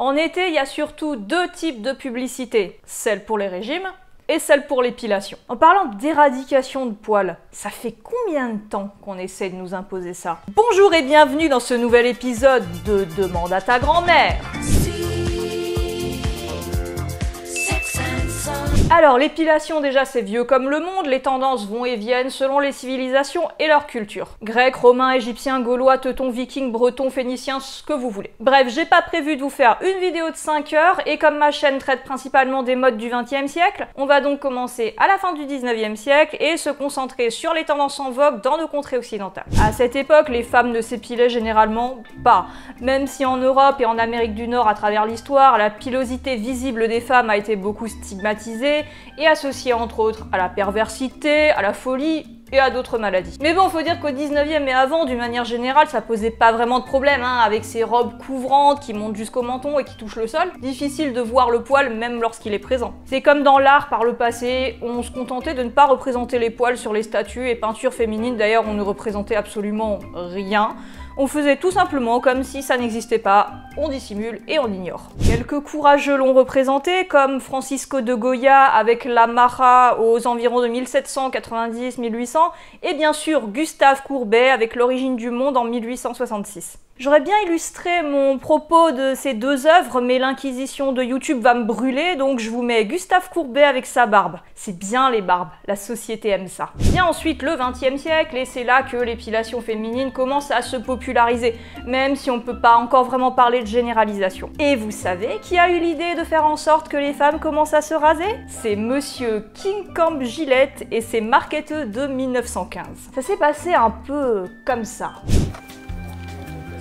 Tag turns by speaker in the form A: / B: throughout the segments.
A: En été, il y a surtout deux types de publicités, celle pour les régimes et celle pour l'épilation. En parlant d'éradication de poils, ça fait combien de temps qu'on essaie de nous imposer ça? Bonjour et bienvenue dans ce nouvel épisode de Demande à ta grand-mère. Alors l'épilation déjà c'est vieux comme le monde, les tendances vont et viennent selon les civilisations et leur culture. Grecs, romains, égyptiens, gaulois, teutons, vikings, bretons, phéniciens, ce que vous voulez. Bref, j'ai pas prévu de vous faire une vidéo de 5 heures et comme ma chaîne traite principalement des modes du XXe siècle, on va donc commencer à la fin du XIXe siècle et se concentrer sur les tendances en vogue dans nos contrées occidentales. À cette époque, les femmes ne s'épilaient généralement pas. Même si en Europe et en Amérique du Nord à travers l'histoire, la pilosité visible des femmes a été beaucoup stigmatisée et associé entre autres à la perversité, à la folie et à d'autres maladies. Mais bon, faut dire qu'au 19e et avant, d'une manière générale, ça posait pas vraiment de problème, hein, avec ces robes couvrantes qui montent jusqu'au menton et qui touchent le sol. Difficile de voir le poil même lorsqu'il est présent. C'est comme dans l'art par le passé, on se contentait de ne pas représenter les poils sur les statues et peintures féminines, d'ailleurs on ne représentait absolument rien. On faisait tout simplement comme si ça n'existait pas, on dissimule et on ignore. Quelques courageux l'ont représenté, comme Francisco de Goya avec la Maja aux environs de 1790-1800, et bien sûr Gustave Courbet avec L'origine du monde en 1866. J'aurais bien illustré mon propos de ces deux œuvres, mais l'inquisition de YouTube va me brûler, donc je vous mets Gustave Courbet avec sa barbe. C'est bien les barbes, la société aime ça. Vient ensuite le XXe siècle, et c'est là que l'épilation féminine commence à se populariser, même si on peut pas encore vraiment parler de généralisation. Et vous savez qui a eu l'idée de faire en sorte que les femmes commencent à se raser? C'est Monsieur Kinkamp Gillette et ses marketeux de 1915. Ça s'est passé un peu comme ça.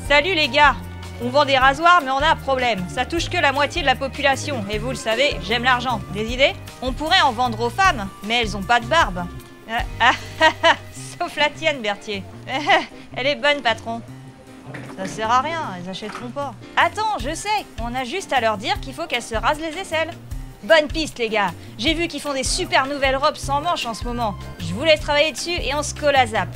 B: Salut les gars! On vend des rasoirs mais on a un problème, ça touche que la moitié de la population, et vous le savez, j'aime l'argent. Des idées? On pourrait en vendre aux femmes, mais elles ont pas de barbe. Sauf la tienne, Berthier. Elle est bonne, patron. Ça sert à rien, elles achèteront pas. Attends, je sais, on a juste à leur dire qu'il faut qu'elles se rasent les aisselles. Bonne piste les gars, j'ai vu qu'ils font des super nouvelles robes sans manches en ce moment. Je vous laisse travailler dessus et on se colle à zap.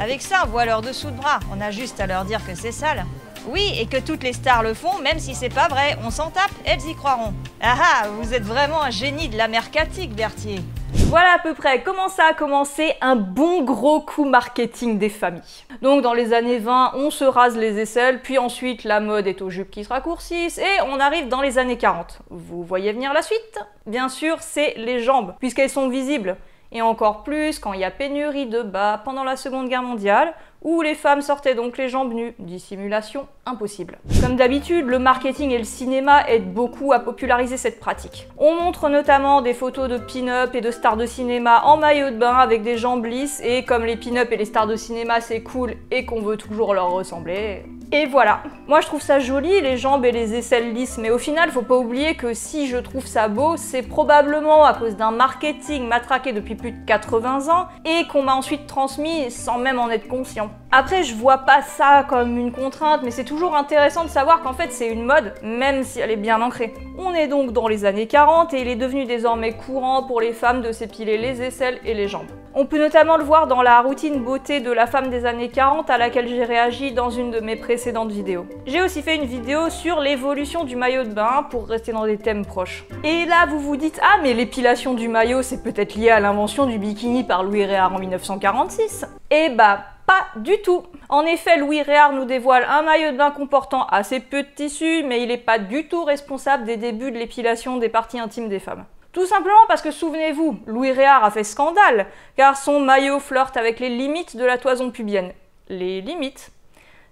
B: Avec ça, on voit leur dessous de bras, on a juste à leur dire que c'est sale. Oui, et que toutes les stars le font, même si c'est pas vrai, on s'en tape, elles y croiront. Ah ah, vous êtes vraiment un génie de la mercatique, Berthier.
A: Voilà à peu près comment ça a commencé un bon gros coup marketing des familles. Donc dans les années 20, on se rase les aisselles, puis ensuite la mode est aux jupes qui se raccourcissent, et on arrive dans les années 40. Vous voyez venir la suite? Bien sûr, c'est les jambes, puisqu'elles sont visibles. Et encore plus quand il y a pénurie de bas pendant la Seconde Guerre mondiale, où les femmes sortaient donc les jambes nues. Dissimulation impossible. Comme d'habitude, le marketing et le cinéma aident beaucoup à populariser cette pratique. On montre notamment des photos de pin-up et de stars de cinéma en maillot de bain avec des jambes lisses, et comme les pin-up et les stars de cinéma c'est cool et qu'on veut toujours leur ressembler... Et voilà. Moi je trouve ça joli, les jambes et les aisselles lisses, mais au final faut pas oublier que si je trouve ça beau, c'est probablement à cause d'un marketing matraqué depuis plus de 80 ans et qu'on m'a ensuite transmis sans même en être conscient. Après je vois pas ça comme une contrainte, mais c'est toujours intéressant de savoir qu'en fait c'est une mode, même si elle est bien ancrée. On est donc dans les années 40 et il est devenu désormais courant pour les femmes de s'épiler les aisselles et les jambes. On peut notamment le voir dans la routine beauté de la femme des années 40 à laquelle j'ai réagi dans une de mes précédentes vidéos. J'ai aussi fait une vidéo sur l'évolution du maillot de bain pour rester dans des thèmes proches. Et là vous vous dites « Ah mais l'épilation du maillot c'est peut-être lié à l'invention du bikini par Louis Réard en 1946 ?» Eh bah pas du tout. En effet, Louis Réard nous dévoile un maillot de bain comportant assez peu de tissu, mais il n'est pas du tout responsable des débuts de l'épilation des parties intimes des femmes. Tout simplement parce que, souvenez-vous, Louis Réard a fait scandale, car son maillot flirte avec les limites de la toison pubienne. Les limites?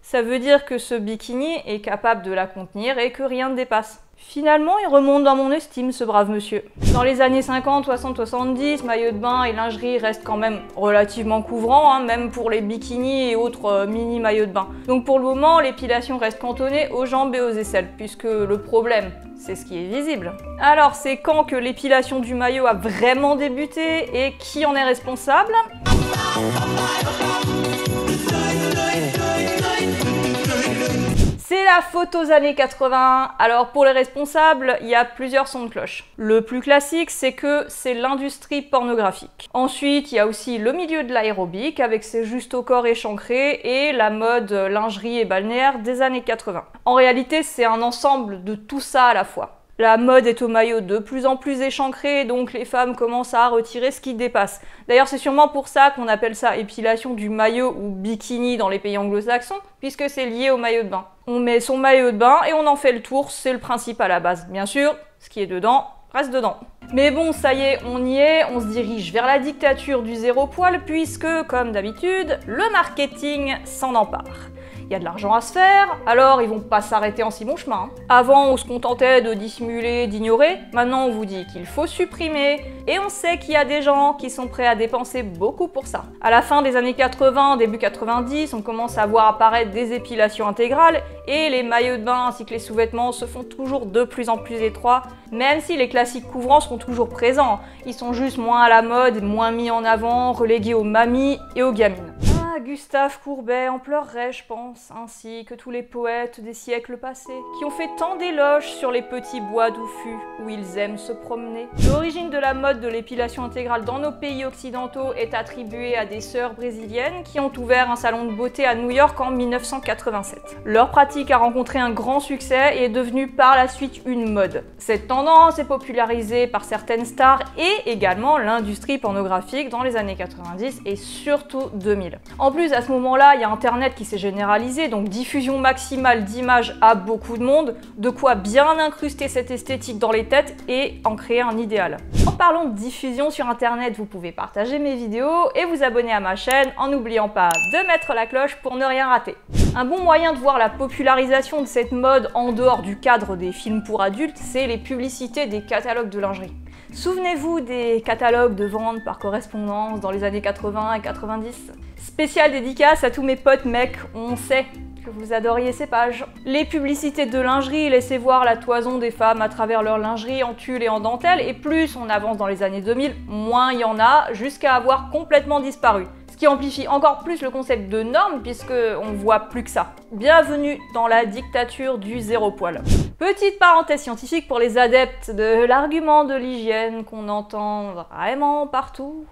A: Ça veut dire que ce bikini est capable de la contenir et que rien ne dépasse. Finalement, il remonte dans mon estime, ce brave monsieur. Dans les années 50, 60, 70, maillot de bain et lingerie restent quand même relativement couvrants, hein, même pour les bikinis et autres mini maillots de bain. Donc pour le moment, l'épilation reste cantonnée aux jambes et aux aisselles, puisque le problème, c'est ce qui est visible. Alors, c'est quand que l'épilation du maillot a vraiment débuté et qui en est responsable? C'est la faute aux années 80. Alors pour les responsables, il y a plusieurs sons de cloche. Le plus classique, c'est que c'est l'industrie pornographique. Ensuite, il y a aussi le milieu de l'aérobic avec ses justes au corps échancrés et la mode lingerie et balnéaire des années 80. En réalité, c'est un ensemble de tout ça à la fois. La mode est au maillot de plus en plus échancrée, donc les femmes commencent à retirer ce qui dépasse. D'ailleurs, c'est sûrement pour ça qu'on appelle ça épilation du maillot ou bikini dans les pays anglo-saxons, puisque c'est lié au maillot de bain. On met son maillot de bain et on en fait le tour, c'est le principe à la base. Bien sûr, ce qui est dedans reste dedans. Mais bon, ça y est, on se dirige vers la dictature du zéro poil, puisque, comme d'habitude, le marketing s'en empare. Il y a de l'argent à se faire, alors ils vont pas s'arrêter en si bon chemin. Avant, on se contentait de dissimuler, d'ignorer, maintenant on vous dit qu'il faut supprimer, et on sait qu'il y a des gens qui sont prêts à dépenser beaucoup pour ça. À la fin des années 80, début 90, on commence à voir apparaître des épilations intégrales, et les maillots de bain ainsi que les sous-vêtements se font toujours de plus en plus étroits, même si les classiques couvrants sont toujours présents. Ils sont juste moins à la mode, moins mis en avant, relégués aux mamies et aux gamines. Gustave Courbet en pleurerait, je pense, ainsi que tous les poètes des siècles passés, qui ont fait tant d'éloges sur les petits bois douffus où ils aiment se promener. L'origine de la mode de l'épilation intégrale dans nos pays occidentaux est attribuée à des sœurs brésiliennes qui ont ouvert un salon de beauté à New York en 1987. Leur pratique a rencontré un grand succès et est devenue par la suite une mode. Cette tendance est popularisée par certaines stars et également l'industrie pornographique dans les années 90 et surtout 2000. En plus, à ce moment-là, il y a Internet qui s'est généralisé, donc diffusion maximale d'images à beaucoup de monde, de quoi bien incruster cette esthétique dans les têtes et en créer un idéal. En parlant de diffusion sur Internet, vous pouvez partager mes vidéos et vous abonner à ma chaîne en n'oubliant pas de mettre la cloche pour ne rien rater. Un bon moyen de voir la popularisation de cette mode en dehors du cadre des films pour adultes, c'est les publicités des catalogues de lingerie. Souvenez-vous des catalogues de vente par correspondance dans les années 80 et 90. Spéciale dédicace à tous mes potes mecs, on sait que vous adoriez ces pages. Les publicités de lingerie laissaient voir la toison des femmes à travers leur lingerie en tulle et en dentelle, et plus on avance dans les années 2000, moins il y en a, jusqu'à avoir complètement disparu. Ce qui amplifie encore plus le concept de norme, puisqu'on voit plus que ça. Bienvenue dans la dictature du zéro poil. Petite parenthèse scientifique pour les adeptes de l'argument de l'hygiène qu'on entend vraiment partout.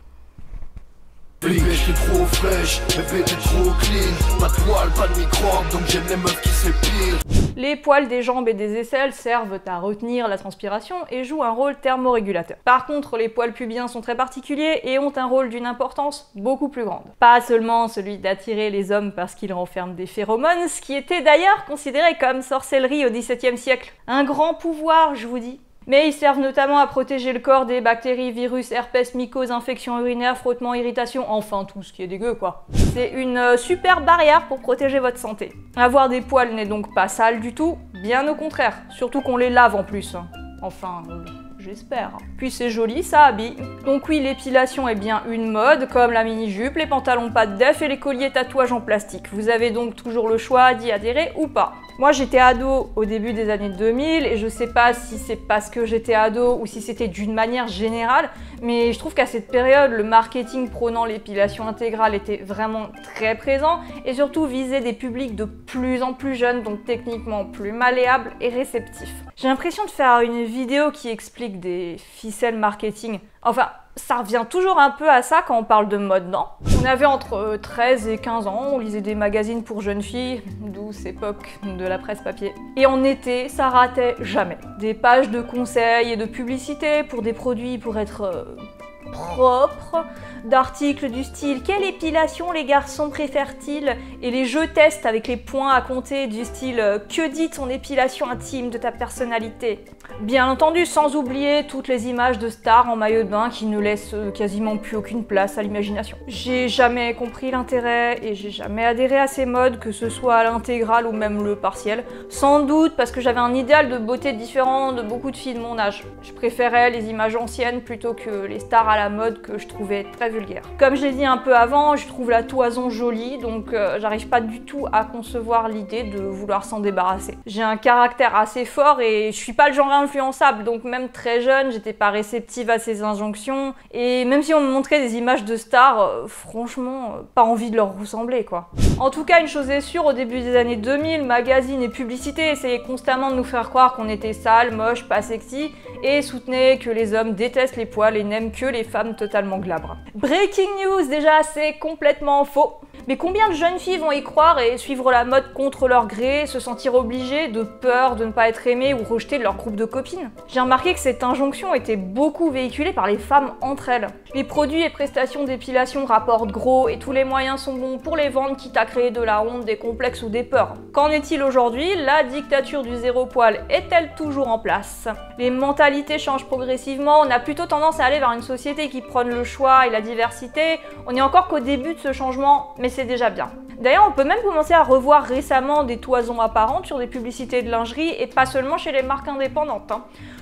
C: Bébé t'es trop fraîche, bébé t'es trop clean. Pas de poils, pas de microbes, donc j'aime les meufs qui s'épilent.
A: Les poils des jambes et des aisselles servent à retenir la transpiration et jouent un rôle thermorégulateur. Par contre, les poils pubiens sont très particuliers et ont un rôle d'une importance beaucoup plus grande. Pas seulement celui d'attirer les hommes parce qu'ils renferment des phéromones, ce qui était d'ailleurs considéré comme sorcellerie au XVIIe siècle. Un grand pouvoir, je vous dis. Mais ils servent notamment à protéger le corps des bactéries, virus, herpès, mycoses, infections urinaires, frottements, irritations, enfin tout ce qui est dégueu quoi. C'est une super barrière pour protéger votre santé. Avoir des poils n'est donc pas sale du tout, bien au contraire, surtout qu'on les lave en plus. Enfin, j'espère. Puis c'est joli, ça habille. Donc oui, l'épilation est bien une mode, comme la mini-jupe, les pantalons pas de def et les colliers tatouages en plastique. Vous avez donc toujours le choix d'y adhérer ou pas. Moi j'étais ado au début des années 2000 et je sais pas si c'est parce que j'étais ado ou si c'était d'une manière générale, mais je trouve qu'à cette période, le marketing prônant l'épilation intégrale était vraiment très présent et surtout visait des publics de plus en plus jeunes, donc techniquement plus malléables et réceptifs. J'ai l'impression de faire une vidéo qui explique des ficelles marketing. Enfin, ça revient toujours un peu à ça quand on parle de mode, non? On avait entre 13 et 15 ans, on lisait des magazines pour jeunes filles, douce époque de la presse papier. Et en été, ça ratait jamais. Des pages de conseils et de publicités pour des produits pour être propres, d'articles du style « Quelle épilation les garçons préfèrent-ils » et les jeux tests avec les points à compter du style « Que dit ton épilation intime de ta personnalité ?» Bien entendu, sans oublier toutes les images de stars en maillot de bain qui ne laissent quasiment plus aucune place à l'imagination. J'ai jamais compris l'intérêt et j'ai jamais adhéré à ces modes, que ce soit à l'intégrale ou même le partiel. Sans doute parce que j'avais un idéal de beauté différent de beaucoup de filles de mon âge. Je préférais les images anciennes plutôt que les stars à la mode que je trouvais très vulgaire. Comme je l'ai dit un peu avant, je trouve la toison jolie, donc j'arrive pas du tout à concevoir l'idée de vouloir s'en débarrasser. J'ai un caractère assez fort et je suis pas le genre influençable, donc même très jeune, j'étais pas réceptive à ces injonctions, et même si on me montrait des images de stars, franchement, pas envie de leur ressembler, quoi. En tout cas, une chose est sûre, au début des années 2000, magazines et publicités essayaient constamment de nous faire croire qu'on était sale, moche, pas sexy, et soutenaient que les hommes détestent les poils et n'aiment que les femmes totalement glabres. Breaking news, déjà, c'est complètement faux. Mais combien de jeunes filles vont y croire et suivre la mode contre leur gré, se sentir obligées de peur de ne pas être aimées ou rejetées de leur groupe de copines? J'ai remarqué que cette injonction était beaucoup véhiculée par les femmes entre elles. Les produits et prestations d'épilation rapportent gros et tous les moyens sont bons pour les vendre, quitte à créer de la honte, des complexes ou des peurs. Qu'en est-il aujourd'hui? La dictature du zéro poil est-elle toujours en place? Les mentalités changent progressivement, on a plutôt tendance à aller vers une société qui prône le choix et la diversité. On est encore qu'au début de ce changement, mais c'est déjà bien. D'ailleurs, on peut même commencer à revoir récemment des toisons apparentes sur des publicités de lingerie et pas seulement chez les marques indépendantes,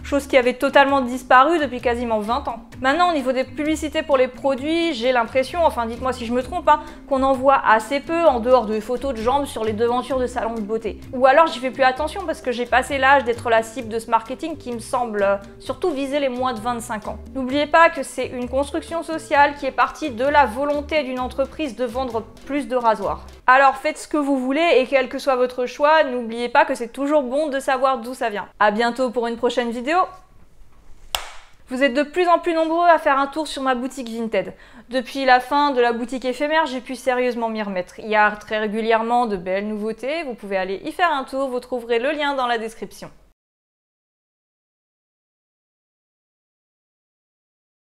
A: chose qui avait totalement disparu depuis quasiment 20 ans. Maintenant, au niveau des publicités pour les produits, j'ai l'impression, enfin dites-moi si je me trompe, qu'on en voit assez peu en dehors de photos de jambes sur les devantures de salons de beauté. Ou alors j'y fais plus attention parce que j'ai passé l'âge d'être la cible de ce marketing qui me semble surtout viser les moins de 25 ans. N'oubliez pas que c'est une construction sociale qui est partie de la volonté d'une entreprise de vendre plus de rasoirs. Alors faites ce que vous voulez et quel que soit votre choix, n'oubliez pas que c'est toujours bon de savoir d'où ça vient. À bientôt pour une prochaine vidéo. Vous êtes de plus en plus nombreux à faire un tour sur ma boutique Vinted. Depuis la fin de la boutique éphémère, j'ai pu sérieusement m'y remettre. Il y a très régulièrement de belles nouveautés, vous pouvez aller y faire un tour, vous trouverez le lien dans la description.